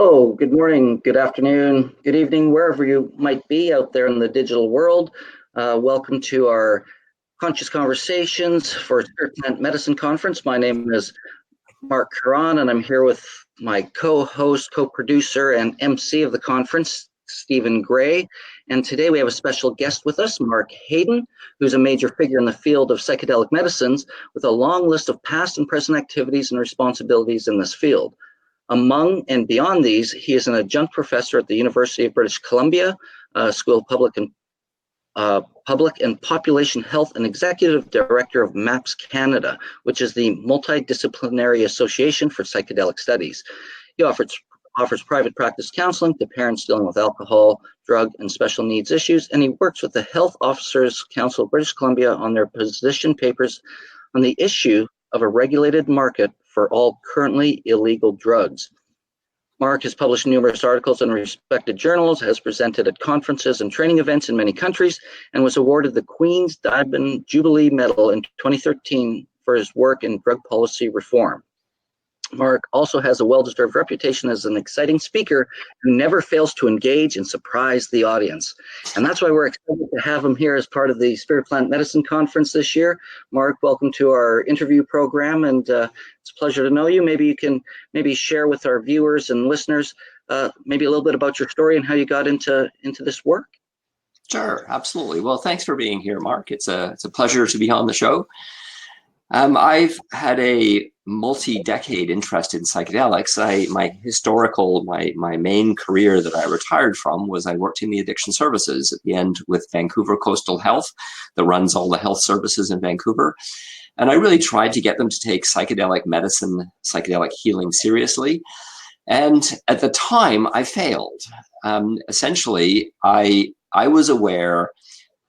Oh, good morning, good afternoon, good evening, wherever you might be out there in the digital world. Welcome to our Conscious Conversations for Spirit Plant Medicine Conference. My name is Mark Caron, and I'm here with my co-host, co-producer, and MC of the conference, Stephen Gray. And today we have a special guest with us, Mark Haden, who's a major figure in the field of psychedelic medicines with a long list of past and present activities and responsibilities in this field. Among and beyond these, he is an adjunct professor at the University of British Columbia School of Public and Population Health and executive director of MAPS Canada, which is the Multidisciplinary Association for Psychedelic Studies. He offers private practice counseling to parents dealing with alcohol, drug, and special needs issues, and he works with the Health Officers Council of British Columbia on their position papers on the issue of a regulated market for all currently illegal drugs. Mark has published numerous articles in respected journals, has presented at conferences and training events in many countries, and was awarded the Queen's Diamond Jubilee Medal in 2013 for his work in drug policy reform. Mark also has a well-deserved reputation as an exciting speaker who never fails to engage and surprise the audience. And that's why we're excited to have him here as part of the Spirit Plant Medicine Conference this year. Mark, welcome to our interview program, and it's a pleasure to know you. Maybe you can share with our viewers and listeners maybe a little bit about your story and how you got into this work. Sure, absolutely. Well, thanks for being here, Mark. It's a pleasure to be on the show. I've had a multi-decade interest in psychedelics. My main career that I retired from was I worked in the addiction services at the end with Vancouver Coastal Health that runs all the health services in Vancouver. And I really tried to get them to take psychedelic medicine, psychedelic healing seriously. And at the time I failed. Essentially, I was aware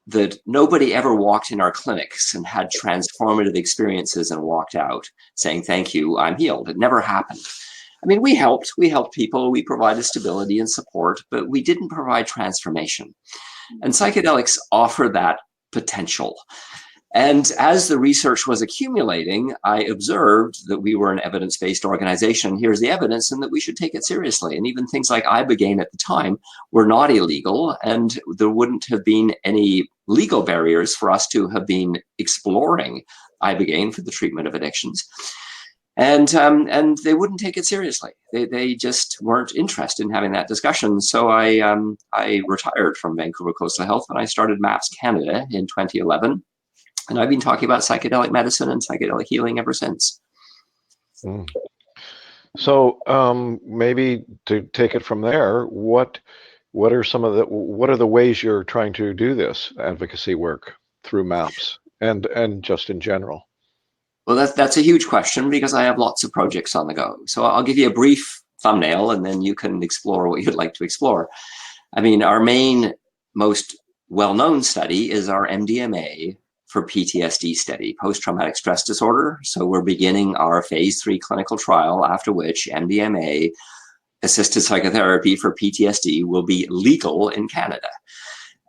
that nobody ever walked in our clinics and had transformative experiences and walked out saying, "Thank you, I'm healed." It never happened. I mean, we helped people, we provided stability and support, but we didn't provide transformation. And psychedelics offer that potential. And as the research was accumulating, I observed that we were an evidence-based organization. Here's the evidence, and that we should take it seriously. And even things like ibogaine at the time were not illegal, and there wouldn't have been any legal barriers for us to have been exploring ibogaine for the treatment of addictions. And they wouldn't take it seriously. They just weren't interested in having that discussion. So I retired from Vancouver Coastal Health, and I started MAPS Canada in 2011. And I've been talking about psychedelic medicine and psychedelic healing ever since. So maybe to take it from there, what are the ways you're trying to do this advocacy work through MAPS and just in general? Well, that's a huge question because I have lots of projects on the go. So I'll give you a brief thumbnail, and then you can explore what you'd like to explore. I mean, our main, most well-known study is our MDMA for PTSD study, post-traumatic stress disorder. So we're beginning our phase 3 clinical trial, after which MDMA assisted psychotherapy for PTSD will be legal in Canada.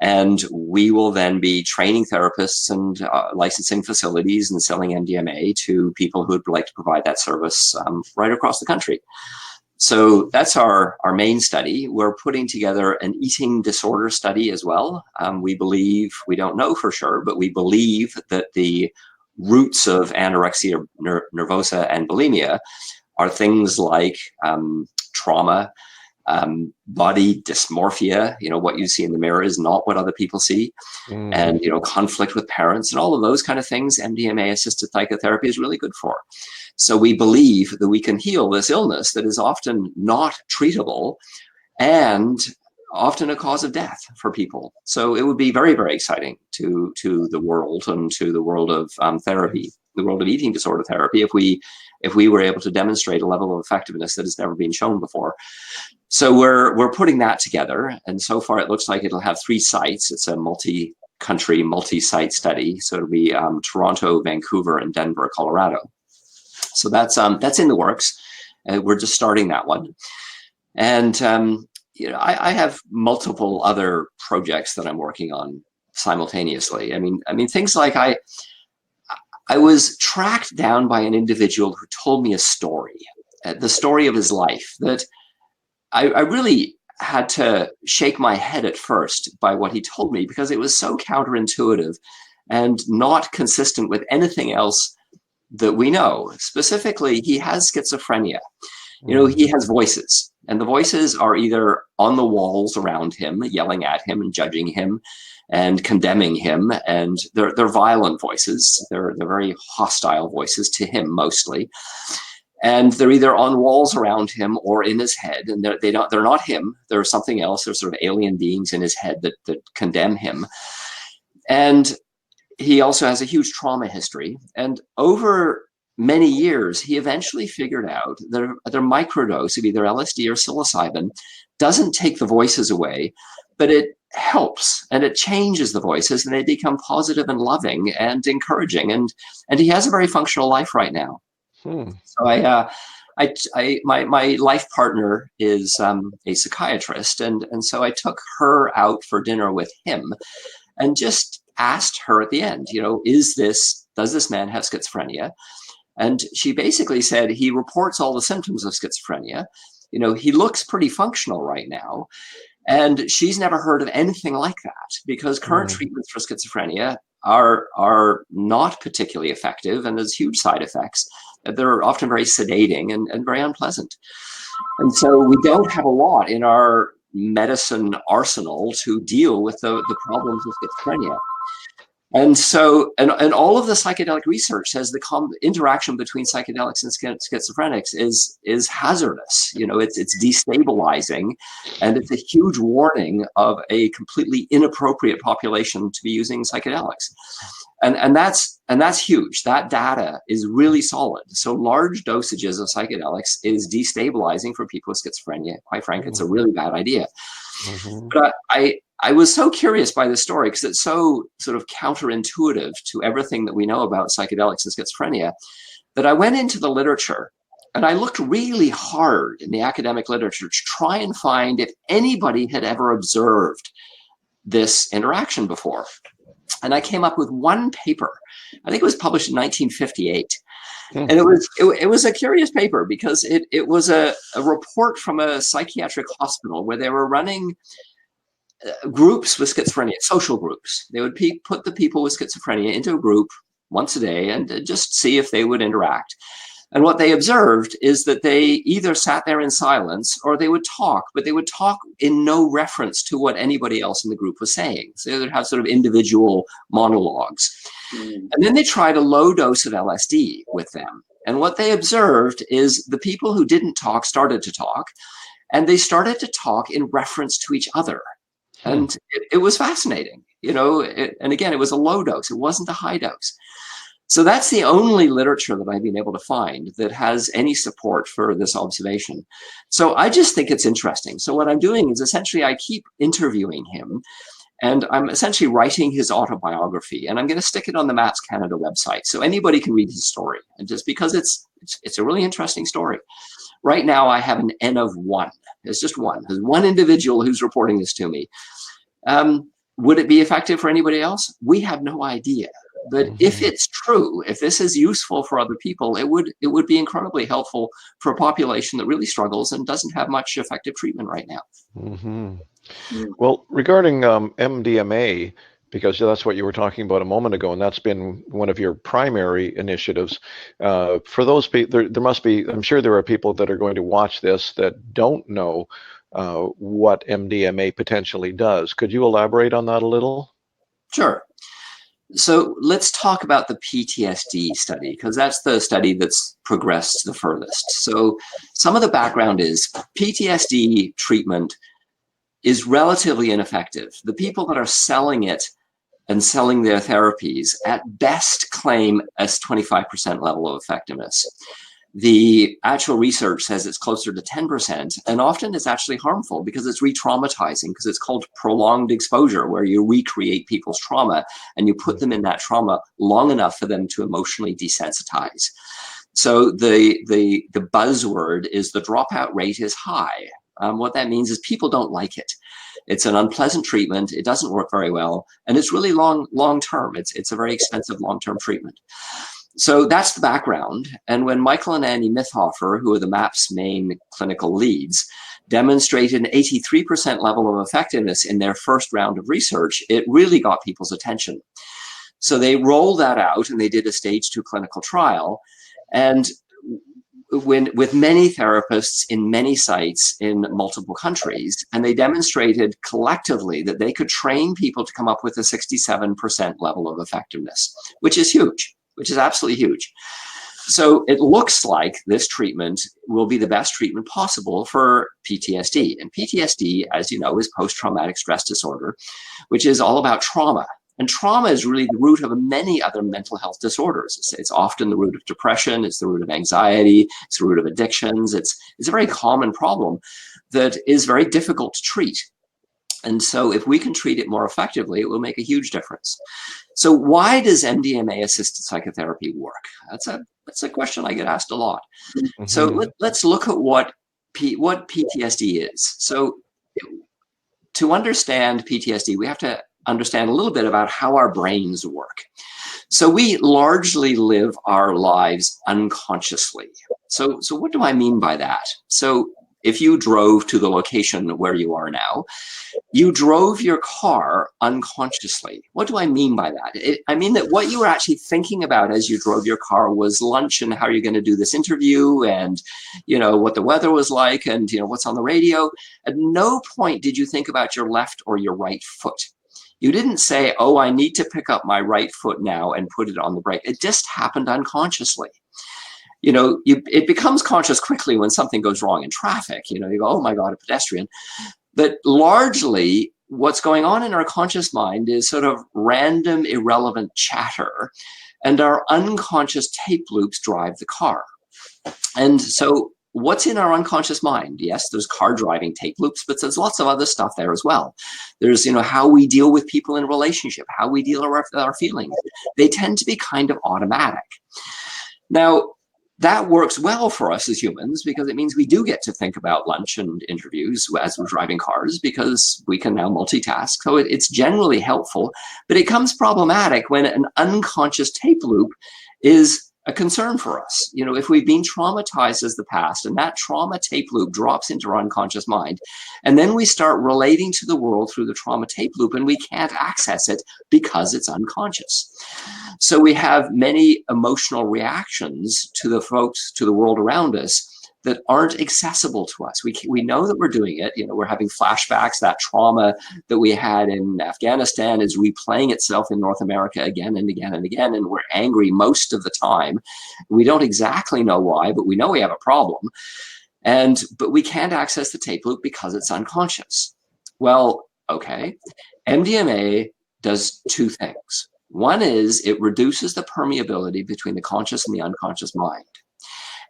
And we will then be training therapists and licensing facilities and selling MDMA to people who would like to provide that service right across the country. So that's our main study. We're putting together an eating disorder study as well. We don't know for sure, but we believe that the roots of anorexia nervosa and bulimia are things like trauma, body dysmorphia. What you see in the mirror is not what other people see. And, conflict with parents and all of those kind of things, MDMA-assisted psychotherapy is really good for. So we believe that we can heal this illness that is often not treatable and often a cause of death for people. So it would be very, very exciting to the world and to the world of therapy, the world of eating disorder therapy, if we were able to demonstrate a level of effectiveness that has never been shown before. So we're putting that together, and so far it looks like it'll have 3 sites. It's a multi-country, multi-site study. So it'll be Toronto, Vancouver, and Denver, Colorado. So that's in the works. We're just starting that one. And I have multiple other projects that I'm working on simultaneously. I mean things like I was tracked down by an individual who told me a story, the story of his life, that I really had to shake my head at first by what he told me, because it was so counterintuitive and not consistent with anything else that we know. Specifically, he has schizophrenia. You know, he has voices, and the voices are either on the walls around him, yelling at him and judging him and condemning him, and they're violent voices. They're very hostile voices to him mostly. And they're either on walls around him or in his head, and they're not him. They're something else. They're sort of alien beings in his head that condemn him. And he also has a huge trauma history. And over many years, he eventually figured out that their microdose of either LSD or psilocybin doesn't take the voices away, but it helps, and it changes the voices, and they become positive and loving and encouraging. And he has a very functional life right now. So my life partner is a psychiatrist, and so I took her out for dinner with him, and just asked her at the end, you know, does this man have schizophrenia? And she basically said, he reports all the symptoms of schizophrenia. You know, he looks pretty functional right now. And she's never heard of anything like that, because current treatments for schizophrenia are not particularly effective, and there's huge side effects. They're often very sedating and very unpleasant. And so we don't have a lot in our medicine arsenal to deal with the problems of schizophrenia. And so, and all of the psychedelic research says the interaction between psychedelics and schizophrenics is hazardous. You know, it's destabilizing, and it's a huge warning of a completely inappropriate population to be using psychedelics. And that's huge. That data is really solid. So large dosages of psychedelics is destabilizing for people with schizophrenia. Quite frankly, it's a really bad idea. But I was so curious by this story, because it's so sort of counterintuitive to everything that we know about psychedelics and schizophrenia, that I went into the literature and I looked really hard in the academic literature to try and find if anybody had ever observed this interaction before. And I came up with one paper. I think it was published in 1958. And it was a curious paper, because it was a report from a psychiatric hospital where they were running groups with schizophrenia, social groups. They would put the people with schizophrenia into a group once a day and just see if they would interact. And what they observed is that they either sat there in silence or they would talk, but they would talk in no reference to what anybody else in the group was saying. So they would have sort of individual monologues. And then they tried a low dose of LSD with them. And what they observed is the people who didn't talk started to talk, and they started to talk in reference to each other. And it was fascinating, you know, and again, it was a low dose. It wasn't a high dose. So that's the only literature that I've been able to find that has any support for this observation. So I just think it's interesting. So what I'm doing is essentially I keep interviewing him, and I'm essentially writing his autobiography, and I'm going to stick it on the MAPS Canada website so anybody can read his story. And just because it's a really interesting story. Right now, I have an N of 1. It's just one. There's one individual who's reporting this to me. Would it be effective for anybody else? We have no idea. But if it's true, if this is useful for other people, it would be incredibly helpful for a population that really struggles and doesn't have much effective treatment right now. Well, regarding MDMA, because that's what you were talking about a moment ago, and that's been one of your primary initiatives. For those people, there must be, I'm sure there are people that are going to watch this that don't know what MDMA potentially does. Could you elaborate on that a little? Sure. So let's talk about the PTSD study, because that's the study that's progressed the furthest. So some of the background is PTSD treatment is relatively ineffective. The people that are selling it and selling their therapies at best claim a 25% level of effectiveness. The actual research says it's closer to 10%, and often it's actually harmful because it's re-traumatizing, because it's called prolonged exposure, where you recreate people's trauma and you put them in that trauma long enough for them to emotionally desensitize. So the buzzword is the dropout rate is high. What that means is people don't like it. It's an unpleasant treatment. It doesn't work very well, and it's really long-term. It's a very expensive long-term treatment. So that's the background. And when Michael and Annie Mithofer, who are the MAPS main clinical leads, demonstrated an 83% level of effectiveness in their first round of research, it really got people's attention. So they rolled that out and they did a stage 2 clinical trial. And with many therapists in many sites in multiple countries, and they demonstrated collectively that they could train people to come up with a 67% level of effectiveness, which is huge, which is absolutely huge. So it looks like this treatment will be the best treatment possible for PTSD. And PTSD, as you know, is post-traumatic stress disorder, which is all about trauma. And trauma is really the root of many other mental health disorders. It's often the root of depression, it's the root of anxiety, it's the root of addictions. It's a very common problem that is very difficult to treat. And so if we can treat it more effectively, it will make a huge difference. So why does MDMA-assisted psychotherapy work? That's a question I get asked a lot. Mm-hmm. So let's look at what PTSD is. So to understand PTSD, we have to understand a little bit about how our brains work. So we largely live our lives unconsciously. So what do I mean by that? So if you drove to the location where you are now, you drove your car unconsciously. What do I mean by that? I mean that what you were actually thinking about as you drove your car was lunch and how you're going to do this interview and, you know, what the weather was like and, you know, what's on the radio. At no point did you think about your left or your right foot. You didn't say, oh, I need to pick up my right foot now and put it on the brake. It just happened unconsciously. You know, it becomes conscious quickly when something goes wrong in traffic. You know, you go, oh my God, a pedestrian. But largely, what's going on in our conscious mind is sort of random, irrelevant chatter, and our unconscious tape loops drive the car. And so what's in our unconscious mind? Yes, there's car driving tape loops, but there's lots of other stuff there as well. There's, you know, how we deal with people in relationship, how we deal with our feelings. They tend to be kind of automatic. Now, that works well for us as humans because it means we do get to think about lunch and interviews as we're driving cars because we can now multitask. So it's generally helpful, but it becomes problematic when an unconscious tape loop is a concern for us. You know, if we've been traumatized as the past and that trauma tape loop drops into our unconscious mind, and then we start relating to the world through the trauma tape loop and we can't access it because it's unconscious. So we have many emotional reactions to the folks, to the world around us that aren't accessible to us. We know that we're doing it. You know, we're having flashbacks. That trauma that we had in Afghanistan is replaying itself in North America again and again and again, and we're angry most of the time. We don't exactly know why, but we know we have a problem. But we can't access the tape loop because it's unconscious. Well, okay. MDMA does two things. One is it reduces the permeability between the conscious and the unconscious mind.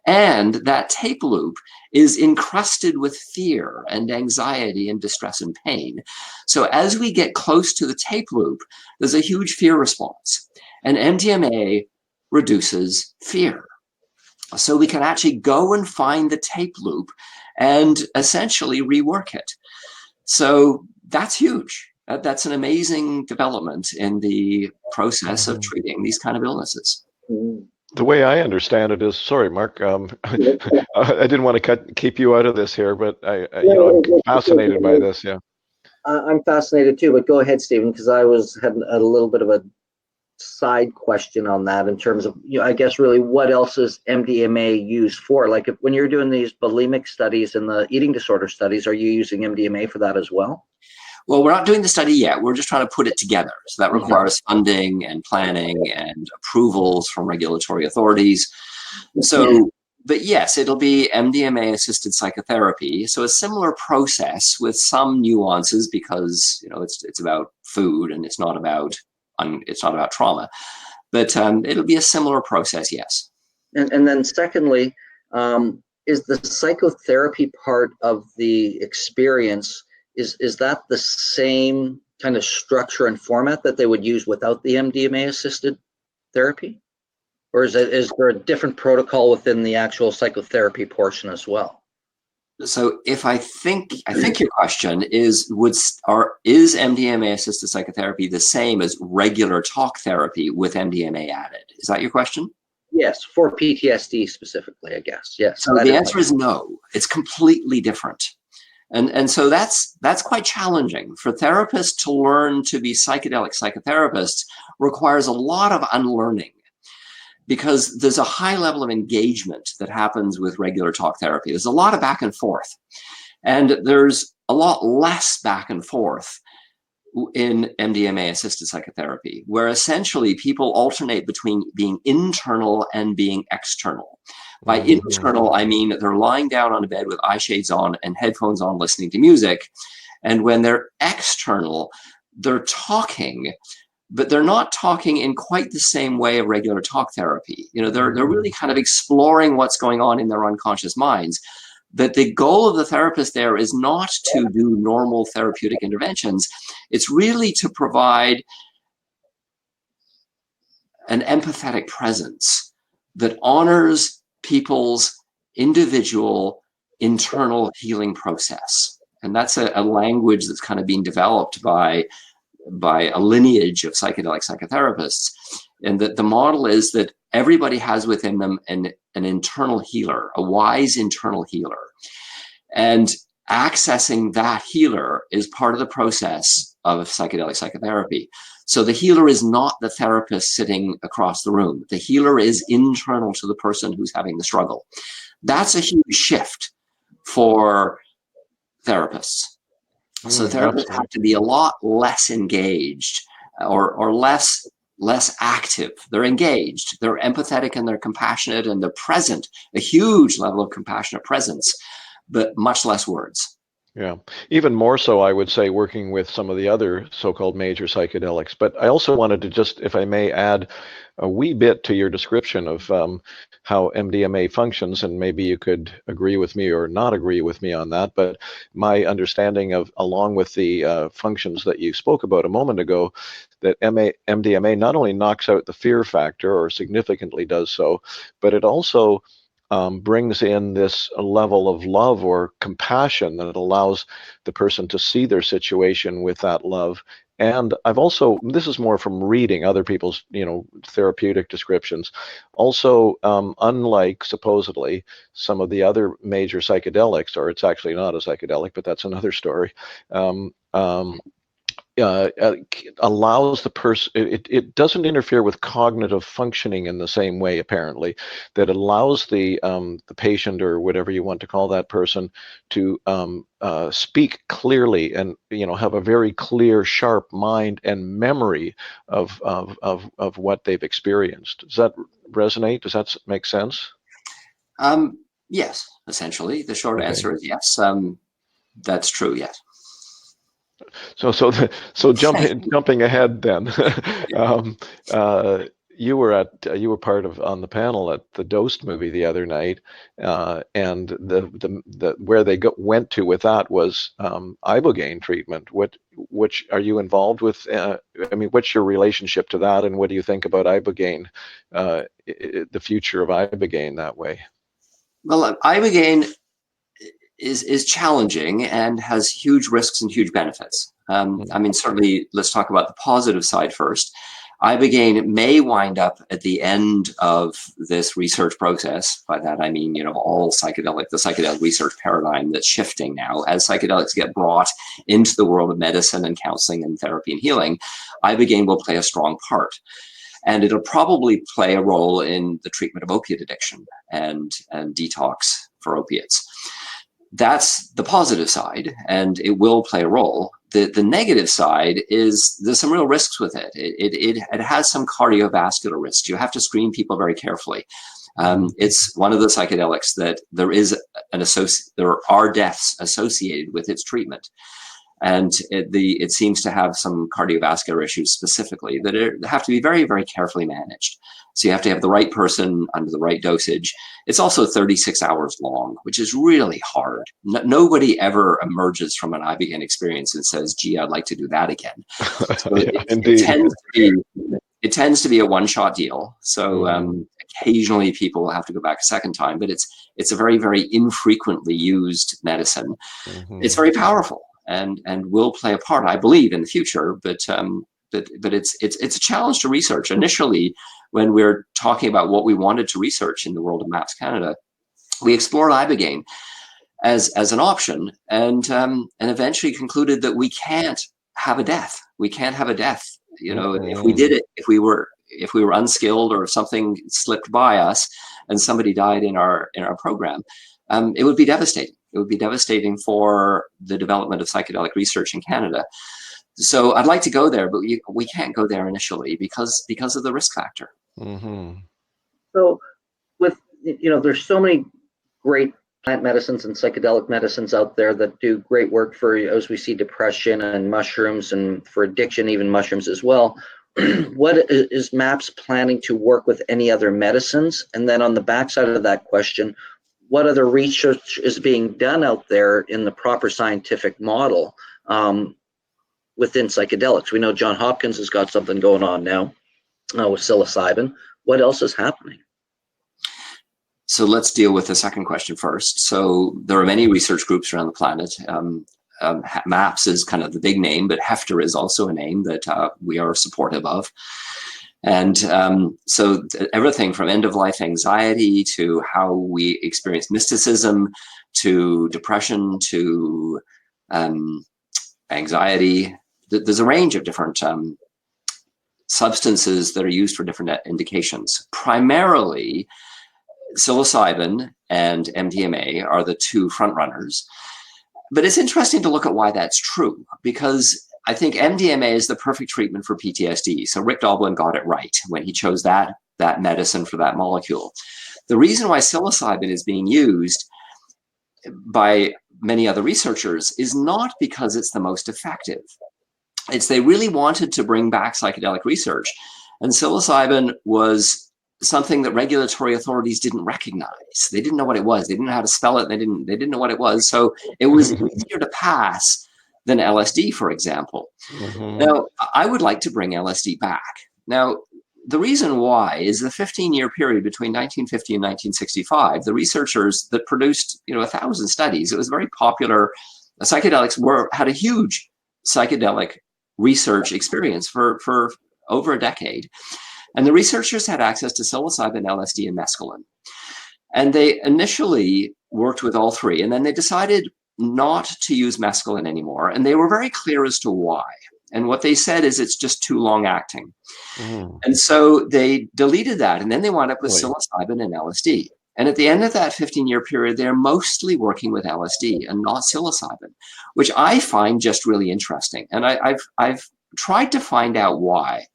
And that tape loop is encrusted with fear and anxiety and distress and pain. So as we get close to the tape loop, there's a huge fear response. And MDMA reduces fear. So we can actually go and find the tape loop and essentially rework it. So that's huge. That's an amazing development in the process of treating these kind of illnesses. The way I understand it is, sorry, Mark, I didn't want to keep you out of this here, but I'm fascinated by this. Yeah, I'm fascinated too. But go ahead, Stephen, because I had a little bit of a side question on that in terms of, I guess really what else is MDMA used for? Like when you're doing these bulimic studies and the eating disorder studies, are you using MDMA for that as well? Well, we're not doing the study yet. We're just trying to put it together. So that requires funding and planning and approvals from regulatory authorities. So, but yes, it'll be MDMA-assisted psychotherapy. So a similar process with some nuances because, it's about food and it's not about trauma. But it'll be a similar process, yes. And then secondly, is the psychotherapy part of the experience, is that the same kind of structure and format that they would use without the MDMA-assisted therapy? Or is there a different protocol within the actual psychotherapy portion as well? So if I think your question is MDMA-assisted psychotherapy the same as regular talk therapy with MDMA added? Is that your question? Yes, for PTSD specifically, I guess. Yes. So the answer is no. It's completely different. And so that's quite challenging. For therapists to learn to be psychedelic psychotherapists requires a lot of unlearning, because there's a high level of engagement that happens with regular talk therapy. There's a lot of back and forth, and there's a lot less back and forth in MDMA assisted psychotherapy, where essentially people alternate between being internal and being external. By internal, I mean they're lying down on a bed with eye shades on and headphones on, listening to music. And when they're external, they're talking, but they're not talking in quite the same way of regular talk therapy. You know, they're really kind of exploring what's going on in their unconscious minds. That the goal of the therapist there is not to do normal therapeutic interventions. It's really to provide an empathetic presence that honors people's individual internal healing process. And that's a language that's kind of being developed by a lineage of psychedelic psychotherapists. And that the model is that everybody has within them an internal healer, a wise internal healer. And accessing that healer is part of the process of psychedelic psychotherapy. So the healer is not the therapist sitting across the room. The healer is internal to the person who's having the struggle. That's a huge shift for therapists. So therapists have to be a lot less engaged or less active. They're engaged, they're empathetic, and they're compassionate, and they're present, a huge level of compassionate presence, but much less words. Yeah, even more so, I would say, working with some of the other so-called major psychedelics. But I also wanted to just, if I may, add a wee bit to your description of how MDMA functions, and maybe you could agree with me or not agree with me on that. But my understanding of, along with the functions that you spoke about a moment ago, that MDMA not only knocks out the fear factor, or significantly does so, but it also brings in this level of love or compassion that allows the person to see their situation with that love. And I've also, this is more from reading other people's, therapeutic descriptions. Also, unlike supposedly some of the other major psychedelics, or it's actually not a psychedelic, but that's another story. Allows the person, it doesn't interfere with cognitive functioning in the same way, apparently, that allows the patient, or whatever you want to call that person, to speak clearly and have a very clear, sharp mind and memory of what they've experienced. Does that resonate? Does that make sense? Yes, essentially the short Okay. answer is yes. That's true. Yes. So jumping ahead then, you were part of on the panel at the Dosed movie the other night, and the where they went to with that was ibogaine treatment. Which are you involved with? What's your relationship to that, and what do you think about ibogaine, the future of ibogaine that way? Well, ibogaine is challenging and has huge risks and huge benefits. Certainly, let's talk about the positive side first. Ibogaine may wind up at the end of this research process. By that I mean, the psychedelic research paradigm that's shifting now as psychedelics get brought into the world of medicine and counseling and therapy and healing. Ibogaine will play a strong part. And it'll probably play a role in the treatment of opiate addiction and detox for opiates. That's the positive side, and it will play a role. The negative side is there's some real risks with it. It has some cardiovascular risks. You have to screen people very carefully. It's one of the psychedelics that there are deaths associated with its treatment. And it seems to have some cardiovascular issues specifically that have to be very, very carefully managed. So you have to have the right person under the right dosage. It's also 36 hours long, which is really hard. Nobody ever emerges from an ibogaine experience and says, "Gee, I'd like to do that again." So it tends to be a one-shot deal. So occasionally people will have to go back a second time, but it's a very, very infrequently used medicine. It's very powerful. And will play a part, I believe, in the future. But it's a challenge to research. Initially, when we're talking about what we wanted to research in the world of MAPS Canada, we explored ibogaine as an option, and eventually concluded that we can't have a death. We can't have a death. You know, if we did it, if we were unskilled, or if something slipped by us and somebody died in our program, it would be devastating. It would be devastating for the development of psychedelic research in Canada. So I'd like to go there, but we can't go there initially because of the risk factor. So with, there's so many great plant medicines and psychedelic medicines out there that do great work for, as we see, depression and mushrooms, and for addiction, even mushrooms as well. What is MAPS planning to work with any other medicines? And then on the backside of that question, what other research is being done out there in the proper scientific model within psychedelics? We know Johns Hopkins has got something going on now with psilocybin. What else is happening? So let's deal with the second question first. So there are many research groups around the planet. MAPS is kind of the big name, but Hefter is also a name that we are supportive of. And so everything from end-of-life anxiety to how we experience mysticism, to depression, to anxiety. There's a range of different substances that are used for different indications. Primarily, psilocybin and MDMA are the two front runners. But it's interesting to look at why that's true, because I think MDMA is the perfect treatment for PTSD. So Rick Doblin got it right when he chose that medicine for that molecule. The reason why psilocybin is being used by many other researchers is not because it's the most effective. It's they really wanted to bring back psychedelic research. And psilocybin was something that regulatory authorities didn't recognize. They didn't know what it was. They didn't know how to spell it. They didn't know what it was. So it was easier to pass than LSD, for example. Now, I would like to bring LSD back. Now, the reason why is the 15-year period between 1950 and 1965, the researchers that produced 1,000 studies, it was very popular. Psychedelics had a huge psychedelic research experience for over a decade. And the researchers had access to psilocybin, LSD, and mescaline. And they initially worked with all three, and then they decided not to use mescaline anymore. And they were very clear as to why. And what they said is it's just too long acting. And so they deleted that. And then they wound up with psilocybin and LSD. And at the end of that 15-year period, they're mostly working with LSD and not psilocybin, which I find just really interesting. And I've tried to find out why.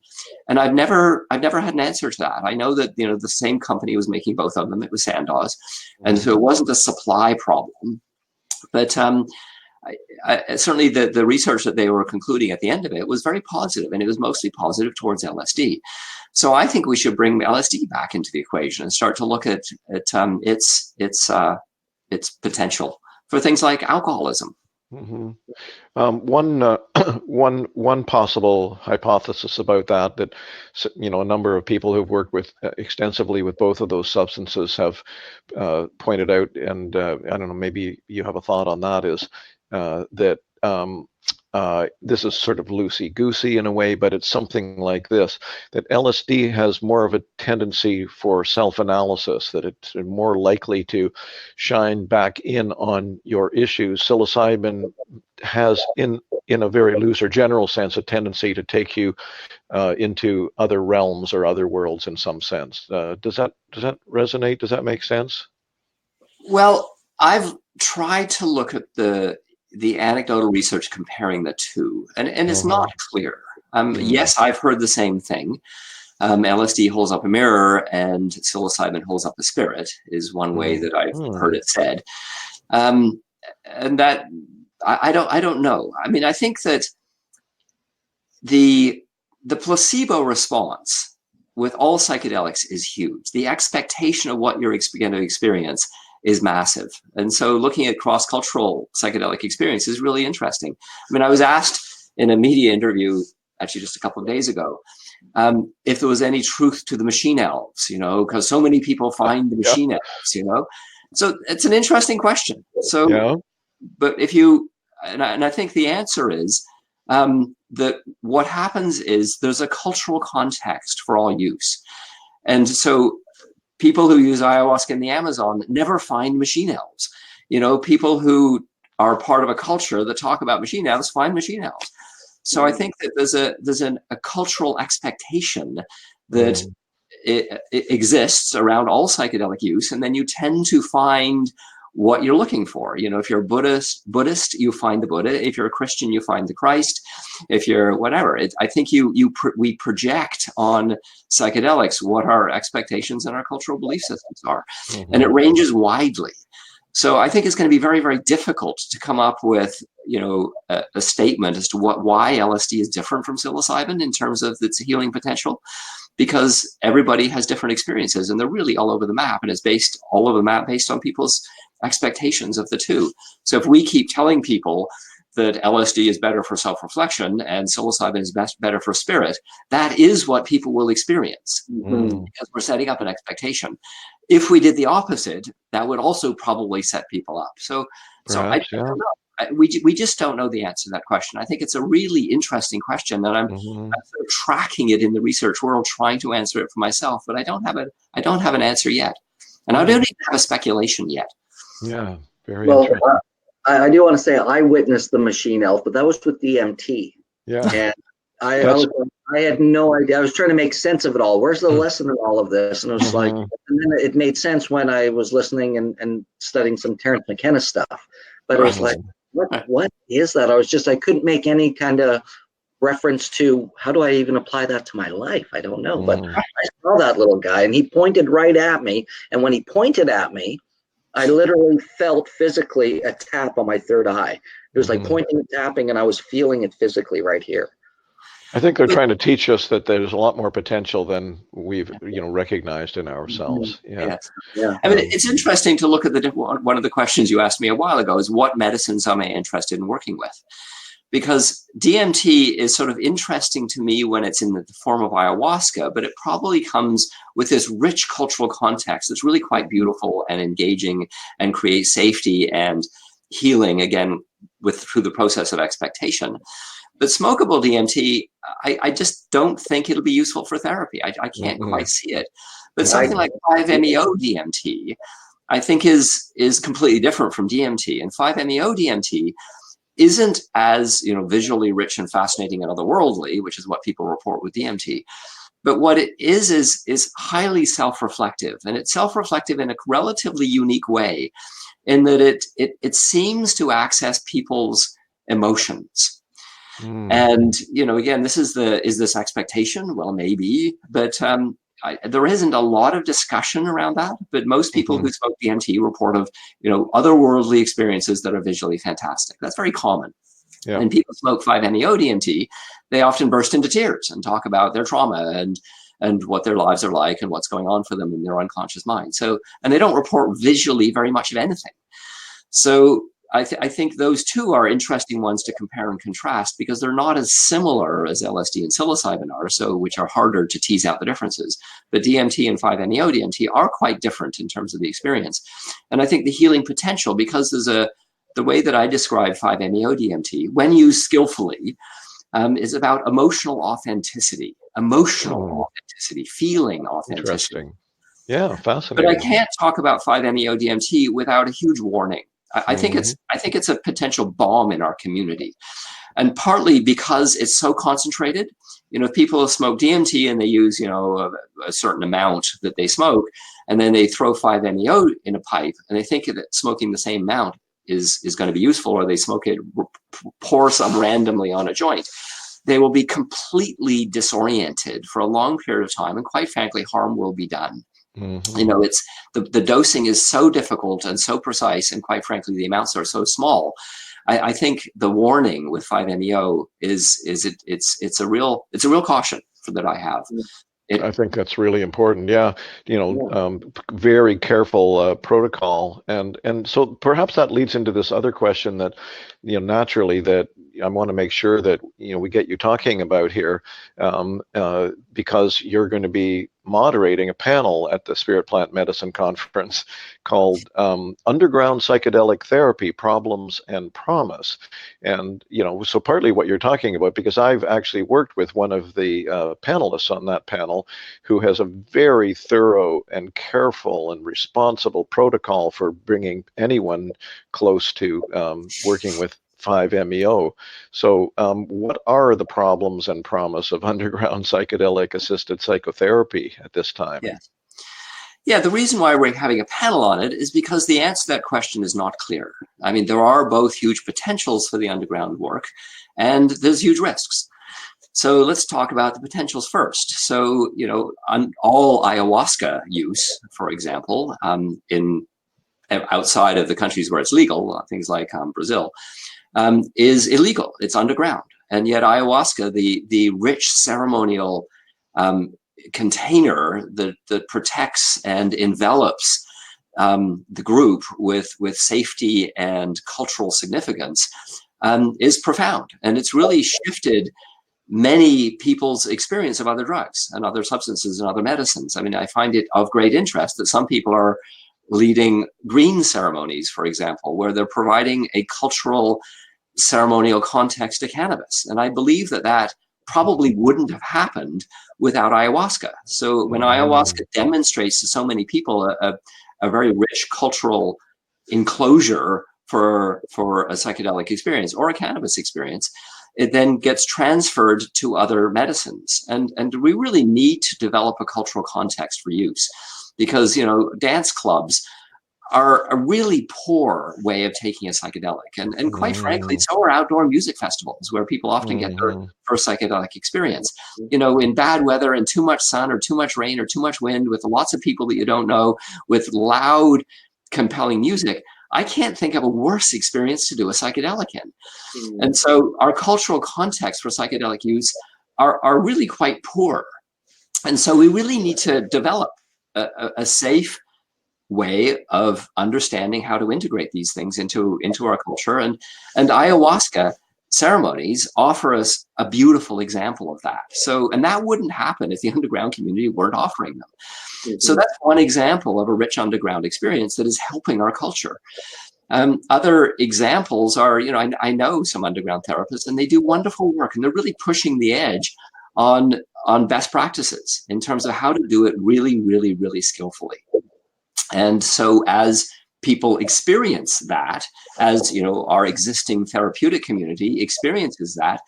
And I've never had an answer to that. I know that the same company was making both of them. It was Sandoz, and so it wasn't a supply problem. But certainly the research that they were concluding at the end of it was very positive, and it was mostly positive towards LSD. So I think we should bring LSD back into the equation and start to look at its potential for things like alcoholism. One possible hypothesis about that a number of people who've worked with extensively with both of those substances have pointed out, and I don't know, maybe you have a thought on that, is that this is sort of loosey-goosey in a way, but it's something like this, that LSD has more of a tendency for self-analysis, that it's more likely to shine back in on your issues. Psilocybin has, in a very loose or general sense, a tendency to take you into other realms or other worlds in some sense. Does that resonate? Does that make sense? Well, I've tried to look at the anecdotal research comparing the two, and it's not clear. Yes, I've heard the same thing. LSD holds up a mirror and psilocybin holds up a spirit, is one way that I've heard it said. And that I don't know. I mean, I think that the placebo response with all psychedelics is huge. The expectation of what you're going to experience is massive. And so looking at cross-cultural psychedelic experience is really interesting. I mean, I was asked in a media interview, actually just a couple of days ago, if there was any truth to the machine elves, because so many people find the machine elves, So it's an interesting question. So, but if you, and I think the answer is that what happens is there's a cultural context for all use. And so people who use ayahuasca in the Amazon never find machine elves. people who are part of a culture that talk about machine elves find machine elves. So I think that there's a cultural expectation that it exists around all psychedelic use, and then you tend to find what you're looking for. If you're a Buddhist, you find the Buddha. If you're a Christian, you find the Christ. If you're whatever, I think we project on psychedelics what our expectations and our cultural belief systems are, and it ranges widely. So I think it's going to be very, very difficult to come up with, a statement as to why LSD is different from psilocybin in terms of its healing potential, because everybody has different experiences and they're really all over the map, and it's based all over the map based on people's expectations of the two. So if we keep telling people that LSD is better for self-reflection and psilocybin is better for spirit, that is what people will experience because we're setting up an expectation. If we did the opposite, that would also probably set people up. So I don't know. We just don't know the answer to that question. I think it's a really interesting question, and I'm sort of tracking it in the research world, trying to answer it for myself, but I don't have an answer yet, and I don't even have a speculation yet. Yeah, very interesting. I do want to say I witnessed the machine elf, but that was with DMT. Yeah, and I had no idea. I was trying to make sense of it all. Where's the lesson in all of this? And it was like, and then it made sense when I was listening and studying some Terence McKenna stuff. But it was like, what is that? I couldn't make any kind of reference to how do I even apply that to my life? I don't know. But I saw that little guy and he pointed right at me. And when he pointed at me, I literally felt physically a tap on my third eye. It was like pointing and tapping, and I was feeling it physically right here. I think they're trying to teach us that there's a lot more potential than we've recognized in ourselves. Yeah. I mean, it's interesting to look at one of the questions you asked me a while ago is what medicines am I interested in working with? Because DMT is sort of interesting to me when it's in the form of ayahuasca, but it probably comes with this rich cultural context that's really quite beautiful and engaging and creates safety and healing, again, through the process of expectation. But smokable DMT, I just don't think it'll be useful for therapy. I can't quite see it. But something like 5-MeO DMT, I think is completely different from DMT. And 5-MeO DMT isn't as visually rich and fascinating and otherworldly, which is what people report with DMT. But what it is highly self-reflective, and it's self-reflective in a relatively unique way, in that it seems to access people's emotions. And again, is this expectation? Well, maybe, but there isn't a lot of discussion around that. But most people who smoke DMT report of otherworldly experiences that are visually fantastic. That's very common. Yeah. And people smoke 5-MeO DMT, they often burst into tears and talk about their trauma and what their lives are like and what's going on for them in their unconscious mind. So, and they don't report visually very much of anything. So I think those two are interesting ones to compare and contrast because they're not as similar as LSD and psilocybin are, which are harder to tease out the differences. But DMT and 5-MeO DMT are quite different in terms of the experience. And I think the healing potential, because the way that I describe 5-MeO DMT, when used skillfully, is about emotional authenticity, feeling authenticity. Interesting. Yeah, fascinating. But I can't talk about 5-MeO DMT without a huge warning. I think it's a potential bomb in our community, and partly because it's so concentrated. If people smoke DMT and they use a certain amount that they smoke, and then they throw 5-MeO in a pipe, and they think that smoking the same amount is going to be useful, or they smoke it, pour some randomly on a joint, they will be completely disoriented for a long period of time, and quite frankly, harm will be done. It's the dosing is so difficult and so precise, and quite frankly, the amounts are so small. I think the warning with 5-MeO it's a real caution that I have. I think that's really important. Yeah, very careful protocol, and so perhaps that leads into this other question that naturally that I want to make sure that we get you talking about here, because you're going to be moderating a panel at the Spirit Plant Medicine Conference called Underground Psychedelic Therapy: Problems and Promise. And so partly what you're talking about, because I've actually worked with one of the panelists on that panel, who has a very thorough and careful and responsible protocol for bringing anyone close to working with 5-MeO. So what are the problems and promise of underground psychedelic assisted psychotherapy at this time? Yeah, the reason why we're having a panel on it is because the answer to that question is not clear. I mean, there are both huge potentials for the underground work, and there's huge risks. So let's talk about the potentials first. So, on all ayahuasca use, for example, outside of the countries where it's legal, things like Brazil, is illegal. It's underground. And yet ayahuasca, the rich ceremonial container that protects and envelops the group with safety and cultural significance, is profound. And it's really shifted many people's experience of other drugs and other substances and other medicines. I mean, I find it of great interest that some people are leading green ceremonies, for example, where they're providing a cultural ceremonial context to cannabis. And I believe that probably wouldn't have happened without ayahuasca. So when ayahuasca demonstrates to so many people a very rich cultural enclosure for a psychedelic experience or a cannabis experience, it then gets transferred to other medicines. And we really need to develop a cultural context for use, because, dance clubs are a really poor way of taking a psychedelic. And quite frankly, so are outdoor music festivals, where people often get their first psychedelic experience. In bad weather and too much sun or too much rain or too much wind, with lots of people that you don't know, with loud, compelling music, I can't think of a worse experience to do a psychedelic in. And so our cultural context for psychedelic use are really quite poor. And so we really need to develop a safe way of understanding how to integrate these things into our culture. And ayahuasca ceremonies offer us a beautiful example of that. So, and that wouldn't happen if the underground community weren't offering them. So that's one example of a rich underground experience that is helping our culture. Other examples are, I know some underground therapists, and they do wonderful work, and they're really pushing the edge on best practices in terms of how to do it really, really, really skillfully. And so as people experience that, as our existing therapeutic community experiences that,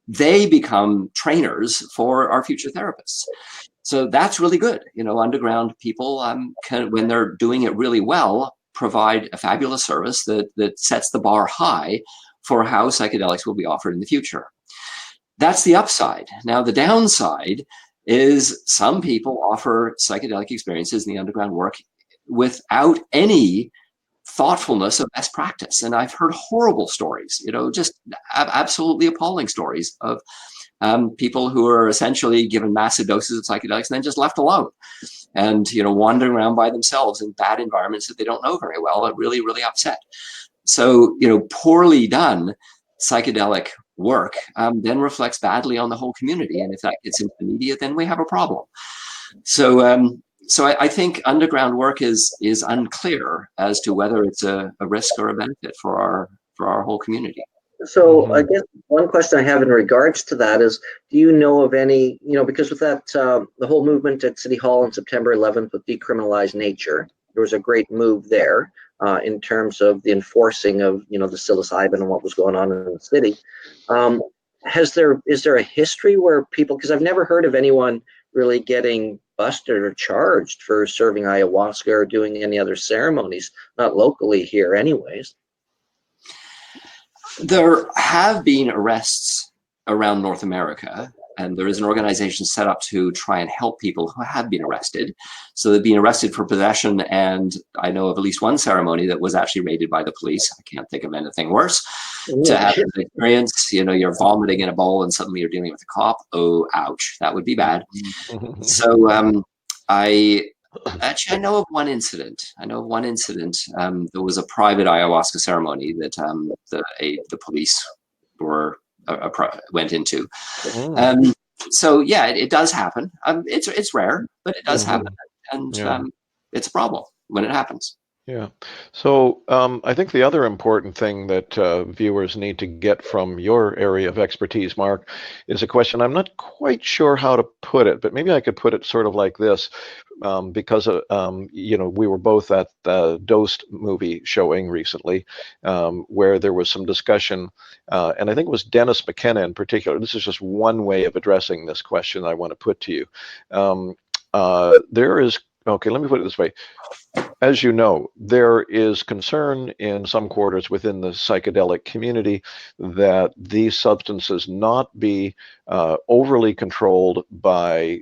they become trainers for our future therapists. So that's really good. Underground people can, when they're doing it really well, provide a fabulous service that sets the bar high for how psychedelics will be offered in the future. That's the upside. Now, the downside is some people offer psychedelic experiences in the underground work without any thoughtfulness of best practice. And I've heard horrible stories, just absolutely appalling stories of people who are essentially given massive doses of psychedelics and then just left alone and, wandering around by themselves in bad environments that they don't know very well, are really, really upset. So, poorly done psychedelic work then reflects badly on the whole community. And if that gets into the media, then we have a problem. So I think underground work is unclear as to whether it's a risk or a benefit for our whole community. So I guess one question I have in regards to that is, do you know of any, because with that, the whole movement at City Hall on September 11th with Decriminalize Nature, there was a great move there in terms of the enforcing of, the psilocybin and what was going on in the city. Is there a history where people, because I've never heard of anyone really getting busted or charged for serving ayahuasca or doing any other ceremonies, not locally here anyways. There have been arrests around North America, and there is an organization set up to try and help people who have been arrested. So they've been arrested for possession, and I know of at least one ceremony that was actually raided by the police. I can't think of anything worse. To have an experience, you're vomiting in a bowl and suddenly you're dealing with a cop. Oh, ouch, that would be bad. So I know of one incident. There was a private ayahuasca ceremony that the police went into. Mm. So yeah, it does happen. It's rare, but it does happen, and Yeah. it's a problem when it happens. Yeah. So I think the other important thing that viewers need to get from your area of expertise, Mark, is a question. I'm not quite sure how to put it, but maybe I could put it sort of like this, because we were both at the Dosed movie showing recently, where there was some discussion, and I think it was Dennis McKenna in particular. This is just one way of addressing this question I want to put to you. There is, okay, let me put it this way. As you know, there is concern in some quarters within the psychedelic community that these substances not be overly controlled by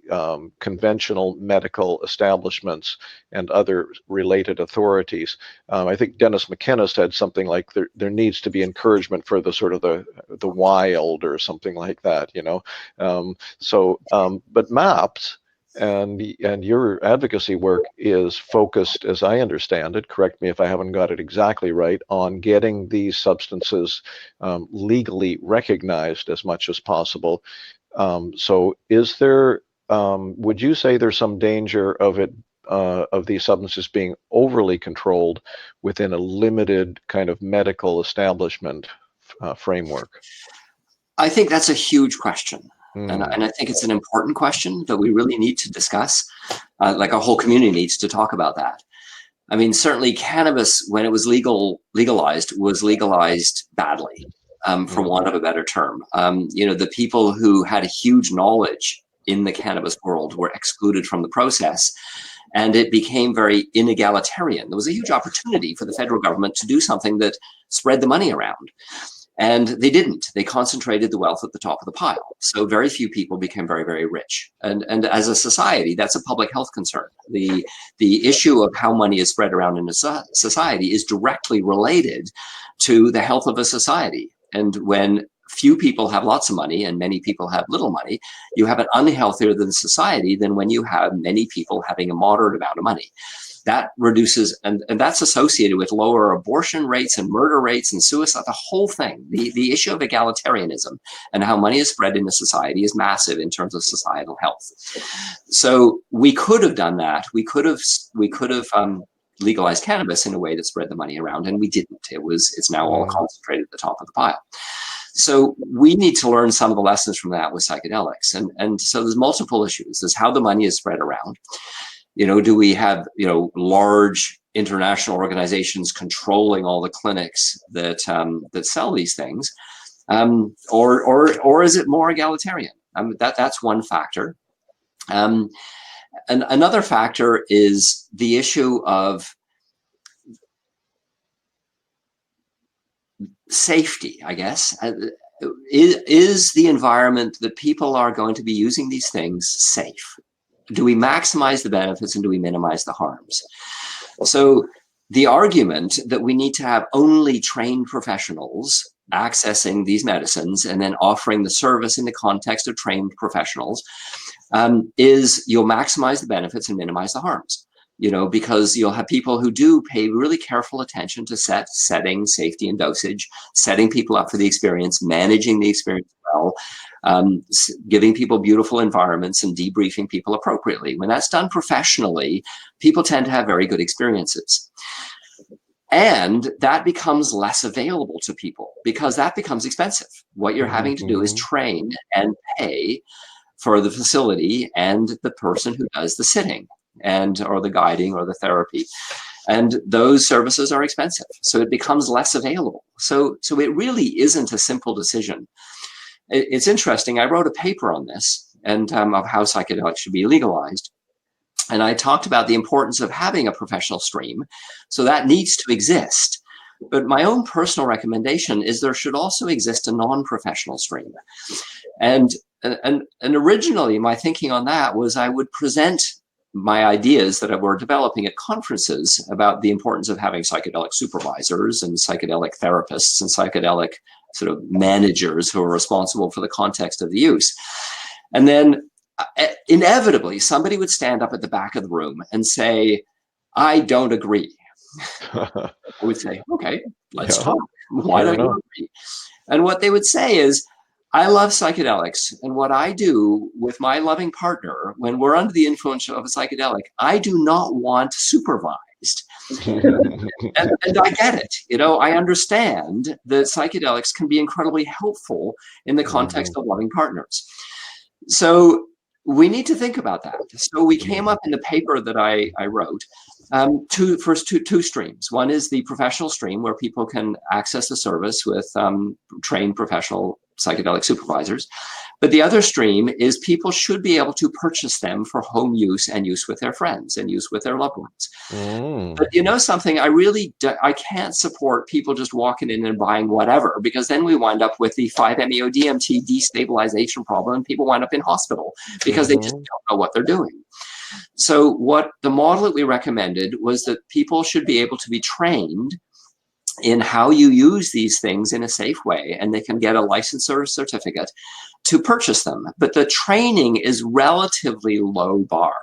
conventional medical establishments and other related authorities. I think Dennis McKenna said something like there needs to be encouragement for the sort of the wild or something like that, but MAPS and your advocacy work is focused, as I understand it, correct me if I haven't got it exactly right, on getting these substances legally recognized as much as possible. So is there, would you say there's some danger of these substances being overly controlled within a limited kind of medical establishment framework? I think that's a huge question. And I think it's an important question that we really need to discuss. Like a whole community needs to talk about that. I mean, certainly cannabis, when it was legalized badly, for want of a better term. The people who had a huge knowledge in the cannabis world were excluded from the process, and it became very inegalitarian. There was a huge opportunity for the federal government to do something that spread the money around. And they didn't. They concentrated the wealth at the top of the pile. So very few people became very, very rich. And as a society, that's a public health concern. The issue of how money is spread around in a society is directly related to the health of a society. And when few people have lots of money and many people have little money, you have an unhealthier than society than when you have many people having a moderate amount of money. That reduces, and that's associated with lower abortion rates and murder rates and suicide, the whole thing. The issue of egalitarianism and how money is spread in a society is massive in terms of societal health. So we could have done that. We could have legalized cannabis in a way that spread the money around, and we didn't. It's now all concentrated at the top of the pile. So we need to learn some of the lessons from that with psychedelics. And so there's multiple issues. There's how the money is spread around. Do we have, large international organizations controlling all the clinics that sell these things, or is it more egalitarian? That's one factor. And another factor is the issue of safety, I guess. Is the environment that people are going to be using these things safe? Do we maximize the benefits and do we minimize the harms? So the argument that we need to have only trained professionals accessing these medicines and then offering the service in the context of trained professionals is you'll maximize the benefits and minimize the harms. Because you'll have people who do pay really careful attention to setting, safety, and dosage, setting people up for the experience, managing the experience well, giving people beautiful environments and debriefing people appropriately. When that's done professionally, people tend to have very good experiences. And that becomes less available to people because that becomes expensive. What you're having to do is train and pay for the facility and the person who does the sitting or the guiding or the therapy. And those services are expensive. So it becomes less available. So it really isn't a simple decision. It's interesting. I wrote a paper on this and of how psychedelics should be legalized. And I talked about the importance of having a professional stream. So that needs to exist. But my own personal recommendation is there should also exist a non-professional stream. And originally my thinking on that was I would present my ideas that we're developing at conferences about the importance of having psychedelic supervisors and psychedelic therapists and psychedelic sort of managers who are responsible for the context of the use. And then inevitably, somebody would stand up at the back of the room and say, I don't agree. I would say, okay, let's talk. Why Fair don't you enough. agree? And what they would say is, I love psychedelics. And what I do with my loving partner, when we're under the influence of a psychedelic, I do not want supervised. And I get it. I understand that psychedelics can be incredibly helpful in the context of loving partners. So we need to think about that. So we came up in the paper that I wrote, two streams. One is the professional stream, where people can access the service with trained professional psychedelic supervisors. But the other stream is people should be able to purchase them for home use and use with their friends and use with their loved ones. But you know something, I can't support people just walking in and buying whatever, because then we wind up with the 5-MeO-DMT destabilization problem, and people wind up in hospital because they just don't know what they're doing. So what the model that we recommended was that people should be able to be trained in how you use these things in a safe way, and they can get a license or a certificate to purchase them. But the training is relatively low bar.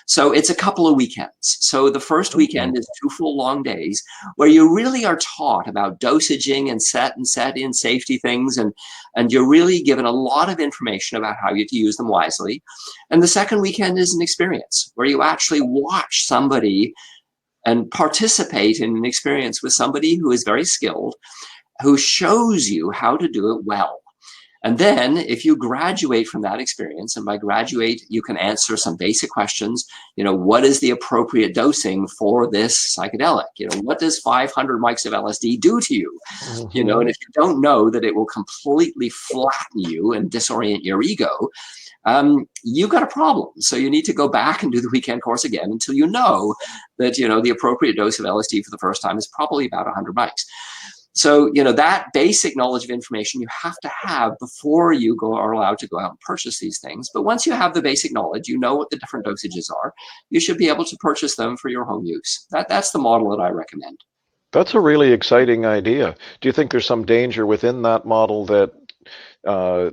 So it's a couple of weekends. So the first weekend is 2 full long days where you really are taught about dosaging and set in safety things. And you're really given a lot of information about how you to use them wisely. And the second weekend is an experience where you actually watch somebody and participate in an experience with somebody who is very skilled, who shows you how to do it well. And then if you graduate from that experience, and by graduate, you can answer some basic questions, what is the appropriate dosing for this psychedelic? What does 500 mics of LSD do to you? And if you don't know that it will completely flatten you and disorient your ego, you've got a problem. So you need to go back and do the weekend course again until you know that, the appropriate dose of LSD for the first time is probably about 100 mics. So, that basic knowledge of information you have to have before you are allowed to go out and purchase these things. But once you have the basic knowledge, you know what the different dosages are, you should be able to purchase them for your home use. That's the model that I recommend. That's a really exciting idea. Do you think there's some danger within that model that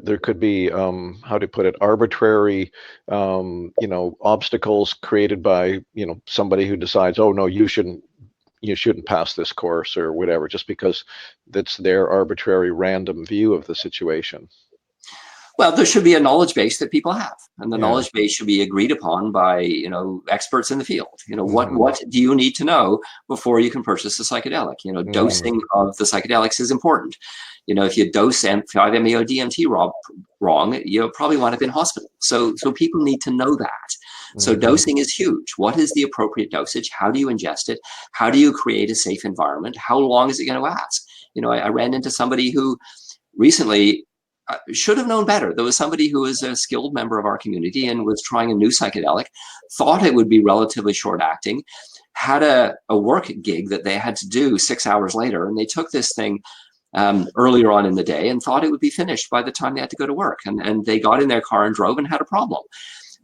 there could be, how to put it, arbitrary, obstacles created by, somebody who decides, oh no, you shouldn't pass this course or whatever, just because that's their arbitrary random view of the situation? Well, there should be a knowledge base that people have, and the knowledge base should be agreed upon by, experts in the field. What do you need to know before you can purchase a psychedelic? Dosing of the psychedelics is important. If you dose 5-MeO-DMT wrong, you'll probably wind up in hospital. So people need to know that. So dosing is huge. What is the appropriate dosage? How do you ingest it? How do you create a safe environment? How long is it going to last? I ran into somebody who recently should have known better. There was somebody who was a skilled member of our community and was trying a new psychedelic, thought it would be relatively short acting, had a work gig that they had to do 6 hours later, and they took this thing earlier on in the day and thought it would be finished by the time they had to go to work. And they got in their car and drove and had a problem.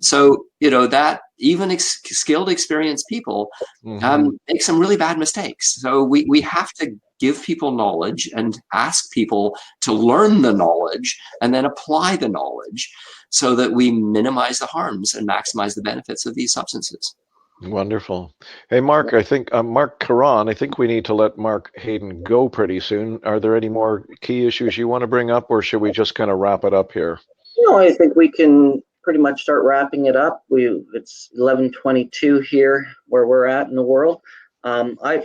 So, that even skilled, experienced people make some really bad mistakes. So we have to give people knowledge and ask people to learn the knowledge and then apply the knowledge so that we minimize the harms and maximize the benefits of these substances. Wonderful. Hey, Mark, I think Mark Caron, I think we need to let Mark Haden go pretty soon. Are there any more key issues you want to bring up, or should we just kind of wrap it up here? I think we can pretty much start wrapping it up. It's 11:22 here where we're at in the world.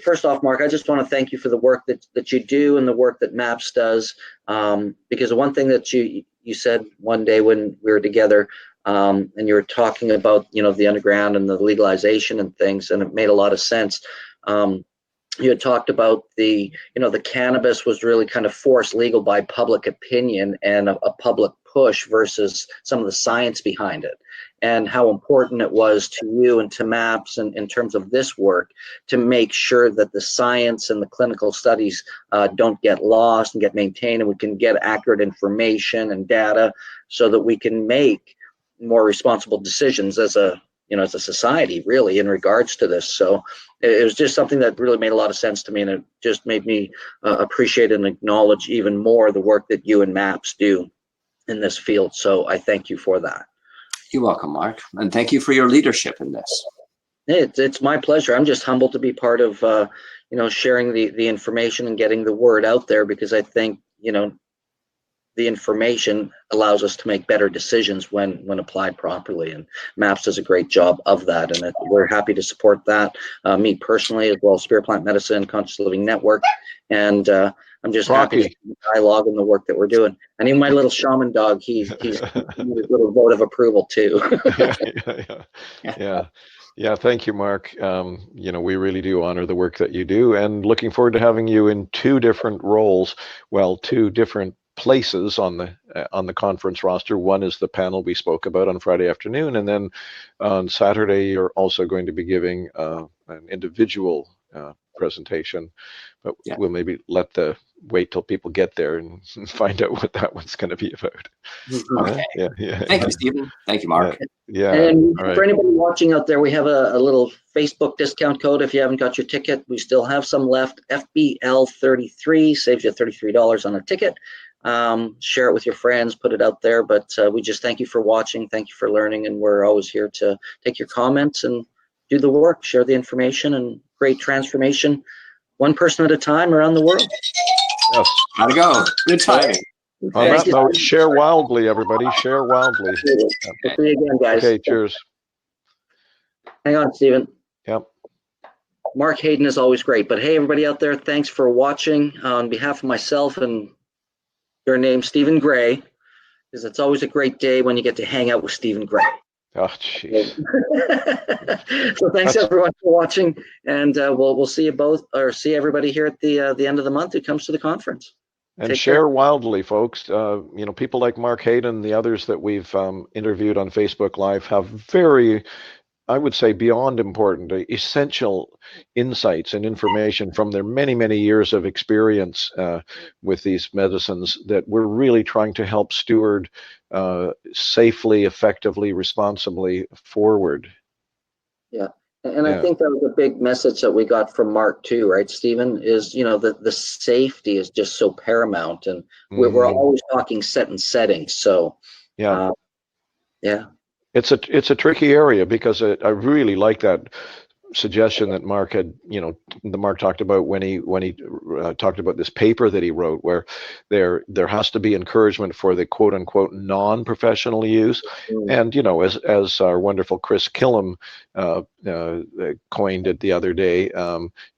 First off, Mark, I just want to thank you for the work that you do and the work that MAPS does. Because the one thing that you said one day when we were together, and you were talking about, the underground and the legalization and things, and it made a lot of sense. You had talked about the cannabis was really kind of forced legal by public opinion and a public push versus some of the science behind it, and how important it was to you and to MAPS and in terms of this work to make sure that the science and the clinical studies don't get lost and get maintained, and we can get accurate information and data so that we can make more responsible decisions as a society, really, in regards to this. So it was just something that really made a lot of sense to me, and it just made me appreciate and acknowledge even more the work that you and MAPS do in this field. So I thank you for that. You're welcome, Mark, and thank you for your leadership in this. It's my pleasure. I'm just humbled to be part of sharing the information and getting the word out there, because I think, the information allows us to make better decisions when applied properly, and MAPS does a great job of that, and we're happy to support that. Me personally, as well as Spirit Plant Medicine, Conscious Living Network, and I'm just happy to see the dialogue and the work that we're doing. And even my little shaman dog, he's his little vote of approval too. Yeah. Thank you, Mark. We really do honor the work that you do, and looking forward to having you in two different roles. Well, two different places on the conference roster. One is the panel we spoke about on Friday afternoon, and then on Saturday you're also going to be giving an individual presentation, but we'll maybe wait till people get there and find out what that one's going to be about. Okay. Thank you, Stephen. Thank you, Mark. And for anybody watching out there, we have a little Facebook discount code. If you haven't got your ticket, we still have some left. FBL33 saves you $33 on a ticket. Share it with your friends, put it out there. But we just thank you for watching. Thank you for learning. And we're always here to take your comments and do the work, share the information, and create transformation one person at a time around the world. Yes. How'd it go? Good timing. On that note, share wildly, everybody. Share wildly. We'll see you again, guys. Okay, cheers. Hang on, Stephen. Yep. Mark Haden is always great. But hey, everybody out there, thanks for watching. On behalf of myself and your name, Stephen Gray, because it's always a great day when you get to hang out with Stephen Gray. Oh, jeez. So thanks everyone for watching, and we'll see you both, or see everybody here at the end of the month who comes to the conference. And Take share care. wildly, folks. People like Mark Haden, the others that we've interviewed on Facebook Live have very, I would say, beyond important, essential insights and information from their many, many years of experience with these medicines that we're really trying to help steward safely, effectively, responsibly forward. Yeah. And I think that was a big message that we got from Mark too, right, Stephen, is, the safety is just so paramount, and we're always talking set and settings. So, it's a tricky area, because I really like that suggestion that Mark had, that Mark talked about when he talked about this paper that he wrote, where there has to be encouragement for the quote unquote non-professional use. And as our wonderful Chris Killam coined it the other day,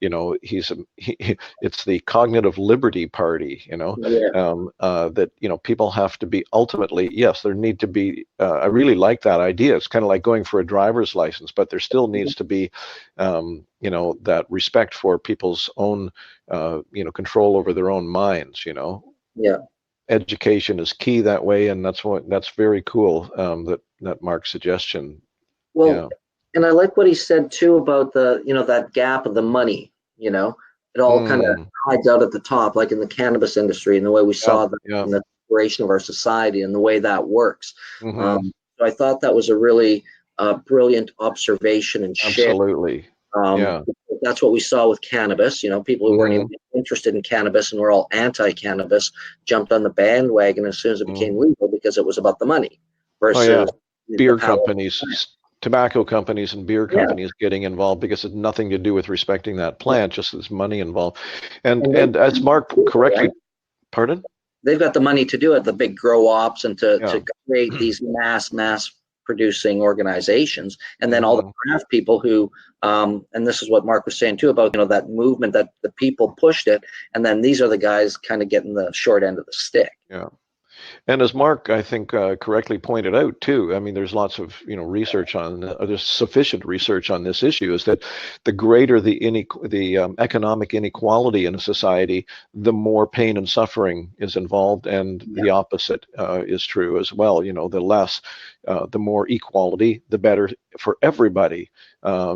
it's the cognitive liberty party, that people have to be ultimately, yes, there need to be, I really like that idea. It's kind of like going for a driver's license, but there still needs to be that respect for people's own control over their own minds. Education is key that way, and that's very cool, that Mark's suggestion. And I like what he said too about the that gap of the money. It all kind of hides out at the top, like in the cannabis industry, and the way we saw in the duration of our society and the way that works. So I thought that was a really brilliant observation and share. Absolutely. That's what we saw with cannabis. People who weren't even interested in cannabis and were all anti-cannabis jumped on the bandwagon as soon as it became legal, because it was about the money versus beer companies, tobacco companies and beer companies getting involved, because it's nothing to do with respecting that plant, just there's money involved. And as Mark correctly, pardon? They've got the money to do it, the big grow ops, and to create these mass producing organizations, and then all the craft people who and this is what Mark was saying too about that movement, that the people pushed it, and then these are the guys kind of getting the short end of the stick. And as Mark, I think, correctly pointed out too, I mean, there's lots of research on, there's sufficient research on this issue, is that the greater the economic inequality in a society, the more pain and suffering is involved, and the opposite is true as well. The less, the more equality, the better for everybody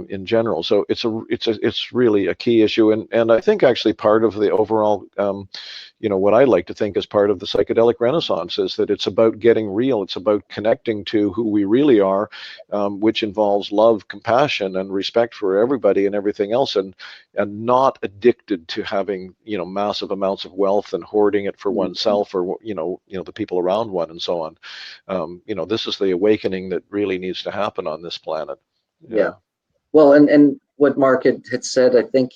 in general. So it's really a key issue, and I think actually part of the overall, what I like to think is part of the psychedelic renaissance is that it's about getting real. It's about connecting to who we really are, which involves love, compassion, and respect for everybody and everything else, and not addicted to having massive amounts of wealth and hoarding it for oneself or the people around one and so on. This is the awakening that really needs to happen on this planet. Well, and what Mark had said, I think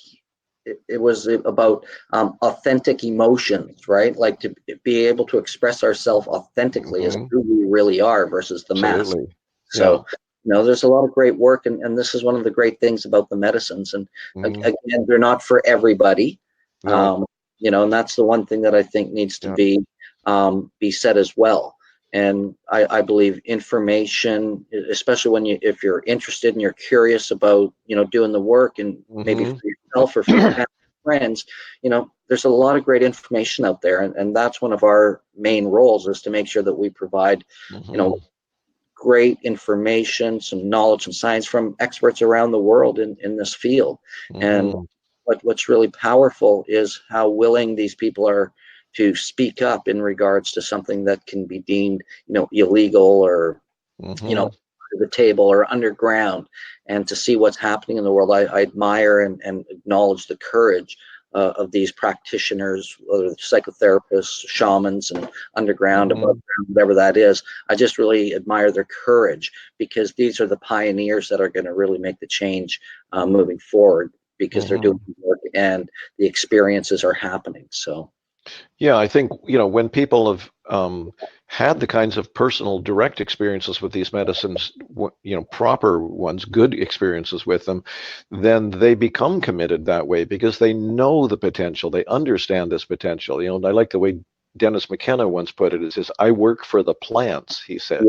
it was about authentic emotions, right? Like to be able to express ourselves authentically as who we really are versus the mask. Absolutely. Yeah. So, there's a lot of great work, and this is one of the great things about the medicines. And again, they're not for everybody. No. And that's the one thing that I think needs to be said as well. And I believe information, especially if you're interested and you're curious about, doing the work, and maybe for yourself or for your family, friends, there's a lot of great information out there. And that's one of our main roles, is to make sure that we provide, great information, some knowledge and science from experts around the world in this field. And what's really powerful is how willing these people are to speak up in regards to something that can be deemed, illegal, or, under the table or underground, and to see what's happening in the world. I admire and acknowledge the courage of these practitioners, whether it's psychotherapists, shamans, and underground, above ground, whatever that is. I just really admire their courage, because these are the pioneers that are going to really make the change moving forward, because they're doing the work and the experiences are happening. So. Yeah, I think, when people have had the kinds of personal direct experiences with these medicines, proper ones, good experiences with them, then they become committed that way, because they know the potential. They understand this potential. I like the way Dennis McKenna once put it, is I work for the plants, he said,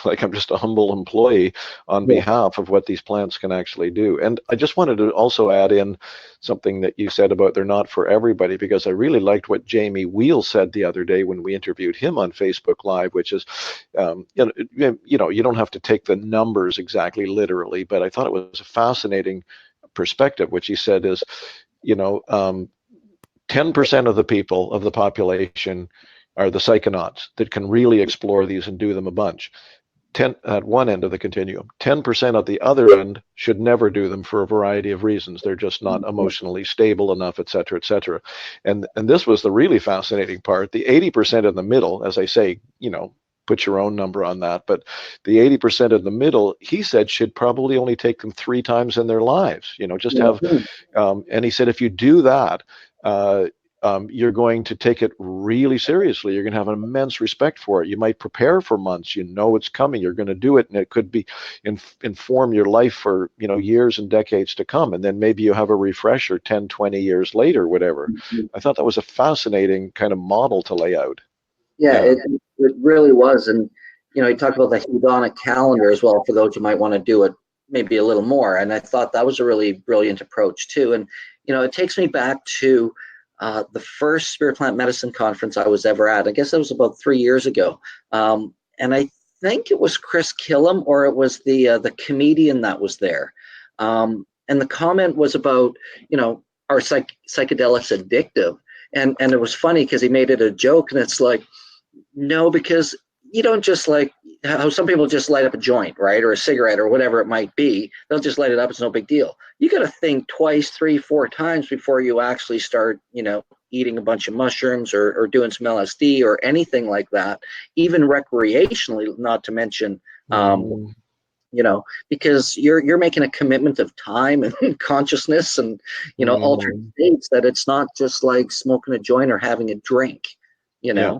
like I'm just a humble employee on behalf of what these plants can actually do. And I just wanted to also add in something that you said about they're not for everybody, because I really liked what Jamie Wheel said the other day when we interviewed him on Facebook Live, which is, you don't have to take the numbers exactly literally, but I thought it was a fascinating perspective, which he said is, 10% of the people of the population are the psychonauts that can really explore these and do them a bunch. 10 at one end of the continuum. 10% at the other end should never do them for a variety of reasons. They're just not emotionally stable enough, et cetera, et cetera. And this was the really fascinating part. The 80% in the middle, as I say, put your own number on that, but the 80% in the middle, he said, should probably only take them 3 times in their lives. Just have, and he said, if you do that, you're going to take it really seriously. You're going to have an immense respect for it. You might prepare for months. It's coming. You're going to do it, and it could be inform your life for years and decades to come. And then maybe you have a refresher 10, 20 years later, whatever. I thought that was a fascinating kind of model to lay out. Yeah. It really was. And you talked about the Hedonic Calendar as well, for those who might want to do it maybe a little more. And I thought that was a really brilliant approach too. And it takes me back to the first spirit plant medicine conference I was ever at. I guess that was about 3 years ago. And I think it was Chris Killam, or it was the comedian that was there. And the comment was about, are psychedelics addictive? And it was funny because he made it a joke, and it's like, no, because you don't just like how some people just light up a joint, right? Or a cigarette or whatever it might be. They'll just light it up. It's no big deal. You got to think twice, 3, 4 times before you actually start, eating a bunch of mushrooms or doing some LSD or anything like that, even recreationally, not to mention, because you're making a commitment of time and consciousness and, altered states, that it's not just like smoking a joint or having a drink, Yeah.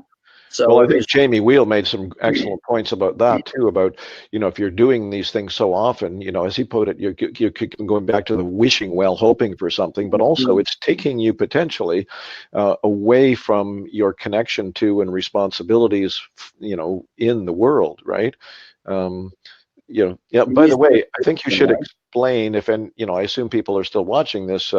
So well, I think Jamie Wheel made some excellent points about that too, about, if you're doing these things so often, as he put it, you're going back to the wishing well, hoping for something, but also it's taking you potentially away from your connection to and responsibilities, in the world, right? By the way, I think you should explain I assume people are still watching this.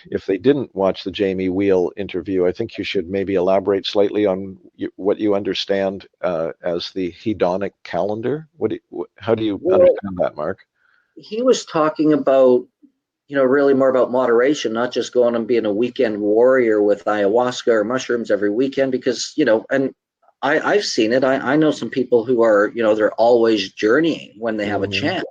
If they didn't watch the Jamie Wheel interview, I think you should maybe elaborate slightly on what you understand as the hedonic calendar. How do you understand that, Mark? He was talking about, really more about moderation, not just going and being a weekend warrior with ayahuasca or mushrooms every weekend, because, and I've seen it. I know some people who are, they're always journeying when they have a chance.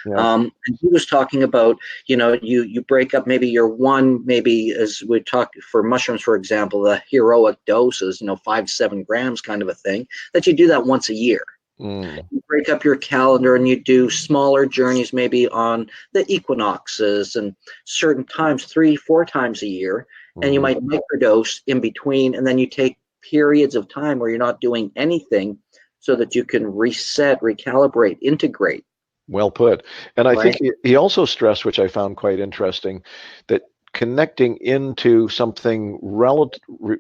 Yeah. And he was talking about, you break up maybe your one, maybe as we talk for mushrooms, for example, the heroic doses, 5 to 7 grams kind of a thing, that you do that once a year. Mm. You break up your calendar and you do smaller journeys, maybe on the equinoxes and certain times, 3, 4 times a year. And you Mhm. might microdose in between, and then you take periods of time where you're not doing anything so that you can reset, recalibrate, integrate, Well put. And I think right? he also stressed, which I found quite interesting, that connecting into something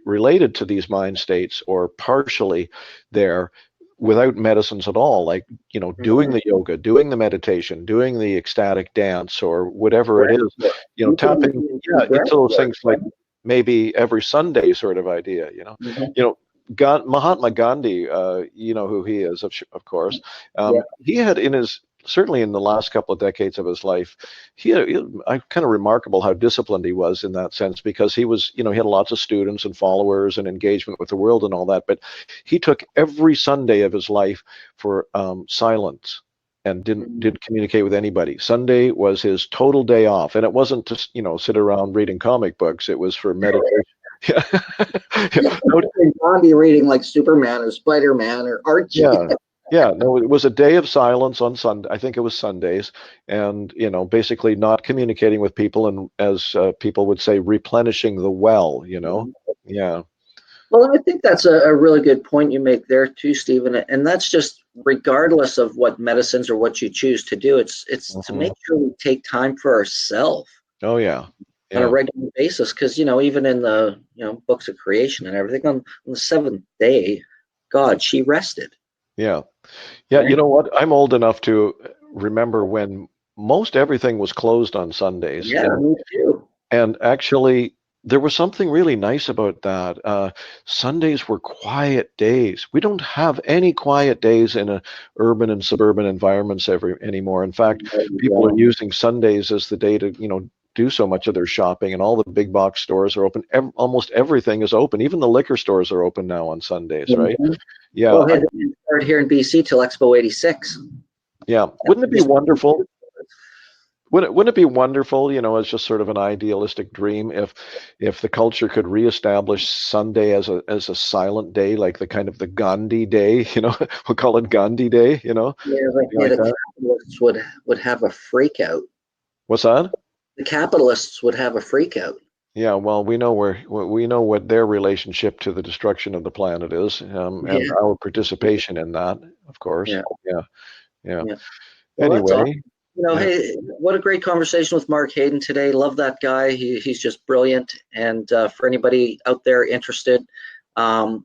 related to these mind states or partially there without medicines at all, like, doing Mhm. the yoga, doing the meditation, doing the ecstatic dance or whatever it Breath is, work. tapping, Do yeah, breath into those work, things right? like maybe every Sunday sort of idea, Mhm. you know, Mahatma Gandhi, you know who he is, of course. Yeah. He had certainly in the last couple of decades of his life, kind of remarkable how disciplined he was in that sense, because he was, he had lots of students and followers and engagement with the world and all that, but he took every Sunday of his life for silence and Mhm. didn't communicate with anybody. Sunday was his total day off, and it wasn't to sit around reading comic books. It was for meditation. Yeah. Yeah. No, Gandhi reading like Superman or Spider-Man or Archie. yeah. Yeah, no, it was a day of silence on Sunday. I think it was Sundays, and basically not communicating with people, and as people would say, replenishing the well. Yeah. Well, I think that's a really good point you make there too, Stephen. And that's just regardless of what medicines or what you choose to do. It's to Hmm. make sure we take time for ourselves Oh yeah, on a yeah, regular basis. Because even in the books of creation and everything, on the seventh day, God, she rested. yeah, yeah. You Right? know what? I'm old enough to remember when most everything was closed on Sundays, Yeah, me too. and actually, there was something really nice about that. Sundays were quiet days. We don't have any quiet days in urban and suburban environments anymore. In fact, people are using Sundays as the day to, do so much of their shopping, and all the big box stores are open. Almost everything is open. Even the liquor stores are open now on Sundays, right? Mhm. Yeah, Well, it didn't start here in BC till Expo '86. yeah. Wouldn't it be wonderful? Wouldn't it be wonderful, as just sort of an idealistic dream, if the culture could reestablish Sunday as a silent day, like the kind of the Gandhi day, we'll call it Gandhi Day, Yeah, like, something yeah, like the that. capitalists would have a freak out. What's that? The capitalists would have a freak out. Yeah, well, we know what their relationship to the destruction of the planet is, and Yeah, our participation in that, of course. yeah, Yeah, yeah. yeah. Well, that's awesome. Anyway, yeah. Hey, what a great conversation with Mark Haden today. Love that guy. He's just brilliant. And for anybody out there interested,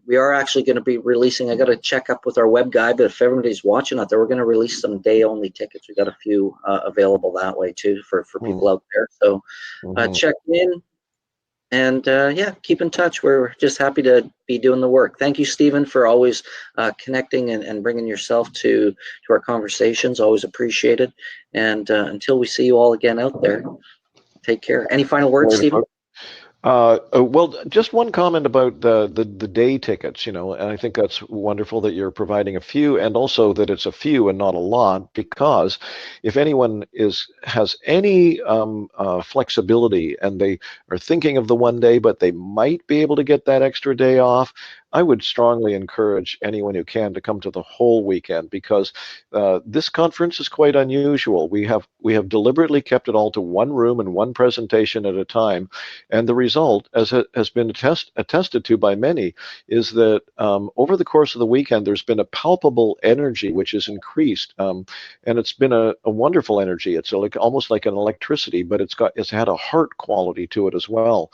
we are actually going to be releasing. I got to check up with our web guy, but if everybody's watching out there, we're going to release some day-only tickets. We got a few available that way too for Hmm. people out there. So Hmm. check in. And yeah, keep in touch. We're just happy to be doing the work. Thank you, Stephen, for always connecting and bringing yourself to our conversations. Always appreciated. And until we see you all again out there, take care. Any final words, Stephen? Well, just one comment about the day tickets, and I think that's wonderful that you're providing a few, and also that it's a few and not a lot, because if anyone has any flexibility and they are thinking of the one day, but they might be able to get that extra day off, I would strongly encourage anyone who can to come to the whole weekend, because this conference is quite unusual. We have deliberately kept it all to one room and one presentation at a time. And the result, as has been attested to by many, is that over the course of the weekend, there's been a palpable energy which is increased, and it's been a wonderful energy. It's almost like an electricity, but it's had a heart quality to it as well,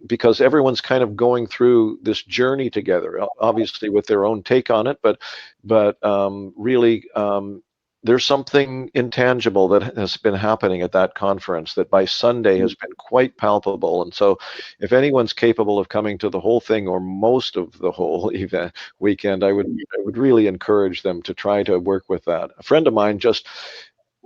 because everyone's kind of going through this journey together, obviously with their own take on it, but really. There's something intangible that has been happening at that conference that by Sunday has been quite palpable. And so, if anyone's capable of coming to the whole thing or most of the whole event weekend, I would really encourage them to try to work with that. A friend of mine, just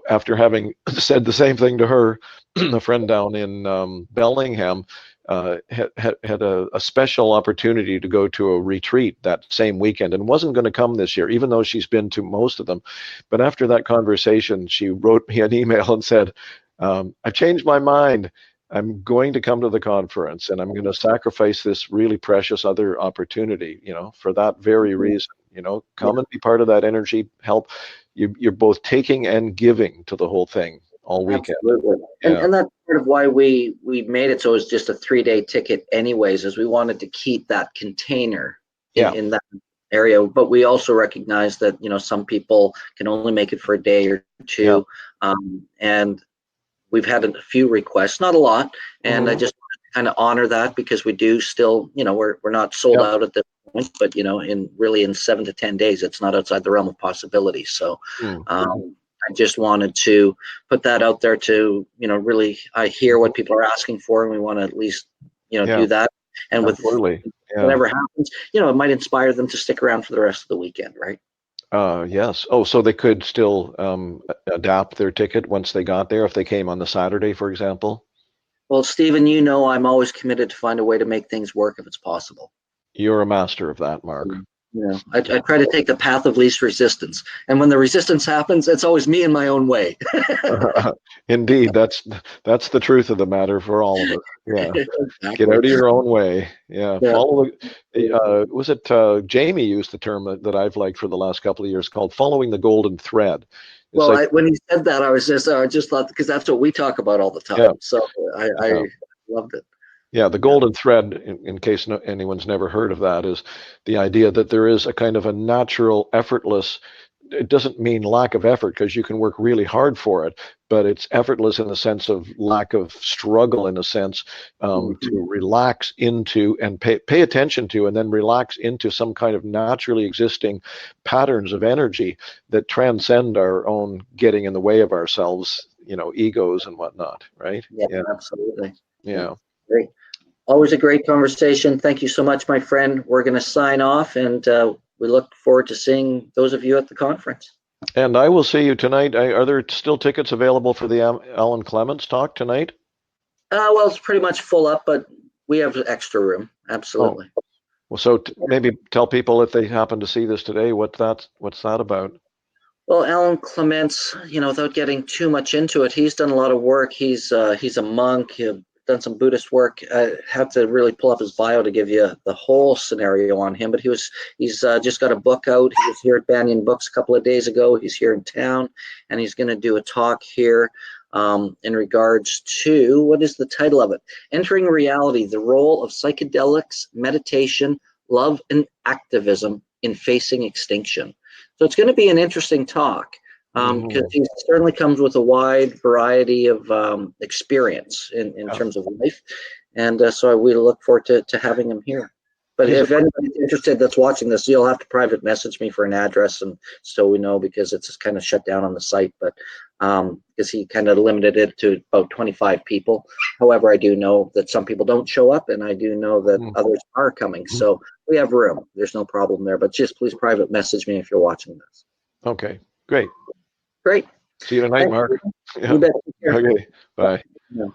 after having said the same thing to her, a friend down in Bellingham, had a special opportunity to go to a retreat that same weekend and wasn't going to come this year, even though she's been to most of them. But after that conversation, she wrote me an email and said, I've changed my mind. I'm going to come to the conference, and I'm going to sacrifice this really precious other opportunity, for that very reason. come and be part of that energy. Help. You're both taking and giving to the whole thing all weekend. Absolutely. Yeah. And that's part of why we made it so it was just a 3-day ticket anyways, is we wanted to keep that container in that area. But we also recognize that, some people can only make it for a day or two. And we've had a few requests, not a lot. And I just kind of honor that, because we do still, we're not sold out at this point, but in 7 to 10 days, it's not outside the realm of possibility. So I just wanted to put that out there to, really, I hear what people are asking for, and we want to at least, do that. And with whatever happens, it might inspire them to stick around for the rest of the weekend, right? Yes. Oh, so they could still adapt their ticket once they got there if they came on the Saturday, for example? Well, Stephen, I'm always committed to find a way to make things work if it's possible. You're a master of that, Mark. I try to take the path of least resistance. And when the resistance happens, it's always me in my own way. Indeed, that's the truth of the matter for all of us. Yeah. Exactly. Get out of your own way. Yeah. Follow was it Jamie used the term that I've liked for the last couple of years called following the golden thread. It's when he said that, I just thought, because that's what we talk about all the time. Yeah. So I loved it. Yeah, the golden thread, in case anyone's never heard of that, is the idea that there is a kind of a natural, effortless. It doesn't mean lack of effort, because you can work really hard for it, but it's effortless in the sense of lack of struggle, in a sense, to relax into and pay attention to, and then relax into some kind of naturally existing patterns of energy that transcend our own getting in the way of ourselves, egos and whatnot, right? Yeah, absolutely. Yeah. Great. Always a great conversation. Thank you so much, my friend. We're going to sign off, and we look forward to seeing those of you at the conference. And I will see you tonight. Are there still tickets available for the Alan Clements talk tonight? Well, it's pretty much full up, but we have extra room. Absolutely. Oh. Well, so maybe tell people, if they happen to see this today, what's that about? Well, Alan Clements, without getting too much into it, he's done a lot of work. He's a monk. He's done some Buddhist work. I have to really pull up his bio to give you the whole scenario on him. But he's just got a book out. He was here at Banyan Books a couple of days ago. He's here in town, and he's going to do a talk here in regards to, what is the title of it? Entering Reality: The Role of Psychedelics, Meditation, Love, and Activism in Facing Extinction. So it's going to be an interesting talk, because he certainly comes with a wide variety of experience in terms of life. And so we look forward to having him here. But if anybody's interested that's watching this, you'll have to private message me for an address, and so we know, because it's kind of shut down on the site. But because he kind of limited it to about 25 people. However, I do know that some people don't show up, and I do know that others are coming. So we have room. There's no problem there. But just please private message me if you're watching this. Okay, great. Great. See you tonight, Mark. You bet. Okay, bye. Yeah.